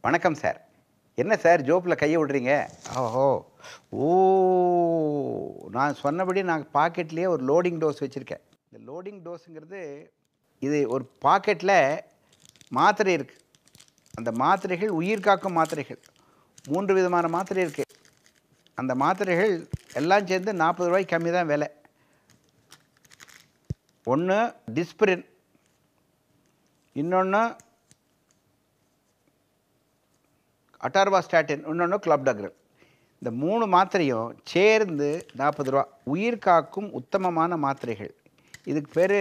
வணக்கம் சார். என்ன சார் ஜோப்ல கைய விடுறீங்க? ஓஹோ! ஓ! நான் சொன்னபடி நான் பாக்கெட்லயே ஒரு லோடிங் டோஸ் வச்சிருக்கேன். இந்த லோடிங் டோஸ்ங்கிறது, இது ஒரு பாக்கெட்ல மாத்திரை இருக்கு. அந்த மாத்திரைகள் உயிர் காக்கும் மாத்திரைகள். 3 விதமான மாத்திரை இருக்கு. அந்த மாத்திரைகள் எல்லாம் சேர்ந்து ரூ. 40 கம்மி தான் விலை. ஒண்ணு டிஸ்பிரின், இன்னொன்னு அட்டார்வாஸ்டாட்டின், இன்னொன்னு கிளாப்டாக்ரில். இந்த 3 மாத்திரையும் சேர்ந்து ரூ. 40. உயிர் காக்கும் உத்தமமான மாத்திரைகள். இதுக்கு பேரு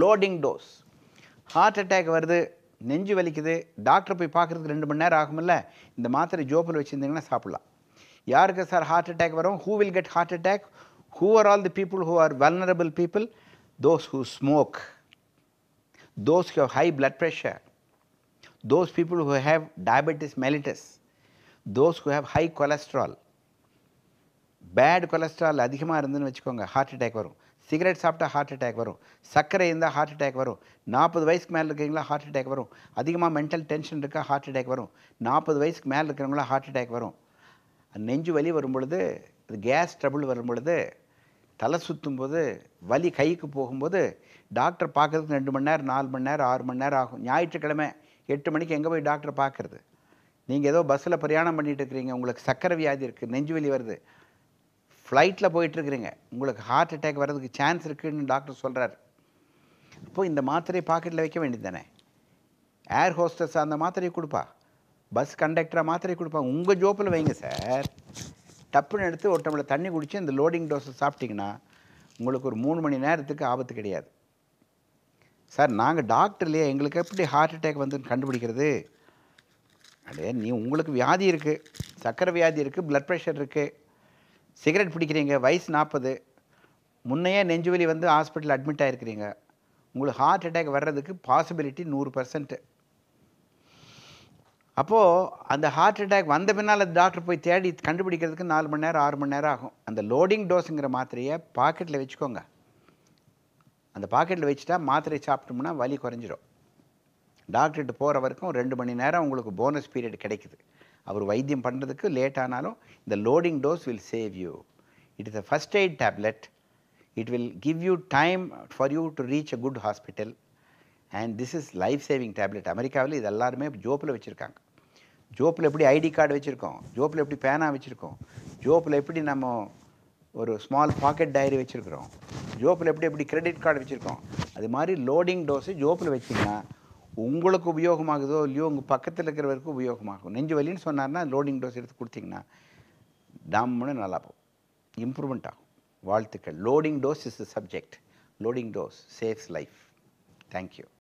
லோடிங் டோஸ். ஹார்ட் அட்டாக் வருது, நெஞ்சு வலிக்குது, டாக்டர் போய் பார்க்கறதுக்கு 2 மணி நேரம் ஆகும்ல, இந்த மாத்திரை ஜோப்பில் வச்சுருந்தீங்கன்னா சாப்பிடலாம். யாருக்கு சார் ஹார்ட் அட்டாக் வரும்? Who will get heart attack? Who are all the people who are vulnerable people? Those who smoke, those who have high blood pressure, those people who have diabetes mellitus, those who have high cholesterol. Bad cholesterol அதிகமாக இருந்துன்னு வச்சுக்கோங்க, heart attack வரும். Cigarette சாப்பிட்டா heart attack வரும். சர்க்கரை இருந்தால் heart attack வரும். 40 வயசுக்கு மேலே இருக்கிறவங்களா ஹார்ட் அட்டாக் வரும். அதிகமாக மென்டல் டென்ஷன் இருக்கா ஹார்ட் அட்டாக் வரும். 40 வயசுக்கு மேலே இருக்கிறவங்களா ஹார்ட் அட்டாக் வரும். நெஞ்சு வலி வரும் பொழுது, அது கேஸ் ட்ரபிள் வரும் பொழுது, தலை சுற்றும் போது, வலி கைக்கு போகும்போது, டாக்டர் பார்க்கறதுக்கு 2 மணி நேரம், 4 மணி நேரம், 6 மணி நேரம் ஆகும். ஞாயிற்றுக்கிழமை 8 மணிக்கு எங்கே போய் டாக்டர் பார்க்கறது? நீங்கள் ஏதோ பஸ்ஸில் பிரயாணம் பண்ணிகிட்டு இருக்கிறீங்க, உங்களுக்கு சர்க்கரை வியாதி இருக்குது, நெஞ்சு வலி வருது, ஃப்ளைட்டில் போயிட்டுருக்கிறீங்க, உங்களுக்கு ஹார்ட் அட்டாக் வர்றதுக்கு சான்ஸ் இருக்குதுன்னு டாக்டர் சொல்கிறார். அப்போது இந்த மாத்திரையை பாக்கெட்டில் வைக்க வேண்டியது தானே? ஏர் ஹோஸ்டஸ் அந்த மாத்திரையை கொடுப்பா, பஸ் கண்டக்டராக மாத்திரை கொடுப்பா, உங்கள் ஜோப்பில் வைங்க சார். டப்புன்னு எடுத்து ஒரு டம்ளர் தண்ணி குடித்து இந்த லோடிங் டோஸை சாப்பிட்டிங்கன்னா உங்களுக்கு ஒரு 3 மணி நேரத்துக்கு ஆபத்து கிடையாது. சார் நாங்கள் டாக்டர் இல்லையா, எங்களுக்கு எப்படி ஹார்ட் அட்டாக் வந்துன்னு கண்டுபிடிக்கிறது? அடே உங்களுக்கு வியாதி இருக்குது, சர்க்கரை வியாதி இருக்குது, ப்ளட் ப்ரெஷர் இருக்குது, சிகரெட் பிடிக்கிறீங்க, வயசு 40, முன்னையே நெஞ்சுவலி வந்து ஹாஸ்பிட்டல் அட்மிட் ஆகிருக்கிறீங்க, உங்களுக்கு ஹார்ட் அட்டாக் வர்றதுக்கு பாசிபிலிட்டி 100%. அப்போது அந்த ஹார்ட் அட்டாக் வந்த பின்னால் டாக்டர் போய் தேடி கண்டுபிடிக்கிறதுக்கு 4 மணி நேரம் 6 மணி நேரம் ஆகும். அந்த லோடிங் டோஸுங்கிற மாத்திரையை பாக்கெட்டில் வச்சுக்கோங்க. அந்த பாக்கெட்டில் வச்சுட்டா மாத்திரை சாப்பிட்டோம்னா வலி குறைஞ்சிரும். டாக்டர்கிட்ட போகிற வரைக்கும் 2 மணி நேரம் உங்களுக்கு போனஸ் பீரியட் கிடைக்குது. அவர் வைத்தியம் பண்ணுறதுக்கு லேட் ஆனாலும் இந்த loading dose will save you. It is a first aid tablet. It will give you time for you to reach a good hospital. And this is life saving tablet. அமெரிக்காவில் இது எல்லாருமே ஜோப்பில் வச்சுருக்காங்க. ஜோப்பில் எப்படி ஐடி கார்டு வச்சுருக்கோம், ஜோப்பில் எப்படி பேனா வச்சுருக்கோம், ஜோப்பில் எப்படி நம்ம ஒரு ஸ்மால் பாக்கெட் டைரி வச்சுருக்கிறோம், ஜோப்பில் எப்படி கிரெடிட் கார்டு வச்சுருக்கோம், அது மாதிரி லோடிங் டோஸு ஜோப்பில் வச்சிங்கன்னா உங்களுக்கு உபயோகமாகுதோ இல்லையோ உங்கள் பக்கத்தில் இருக்கிறவருக்கு உபயோகமாகும். நெஞ்சு வலின்னு சொன்னார்னா லோடிங் டோஸ் எடுத்து கொடுத்தீங்கன்னா டம்முன்னு நல்லா போகும், இம்ப்ரூவ்மெண்ட் ஆகும். வாழ்த்துக்கள். Loading dose is the subject. Loading dose saves life. Thank you.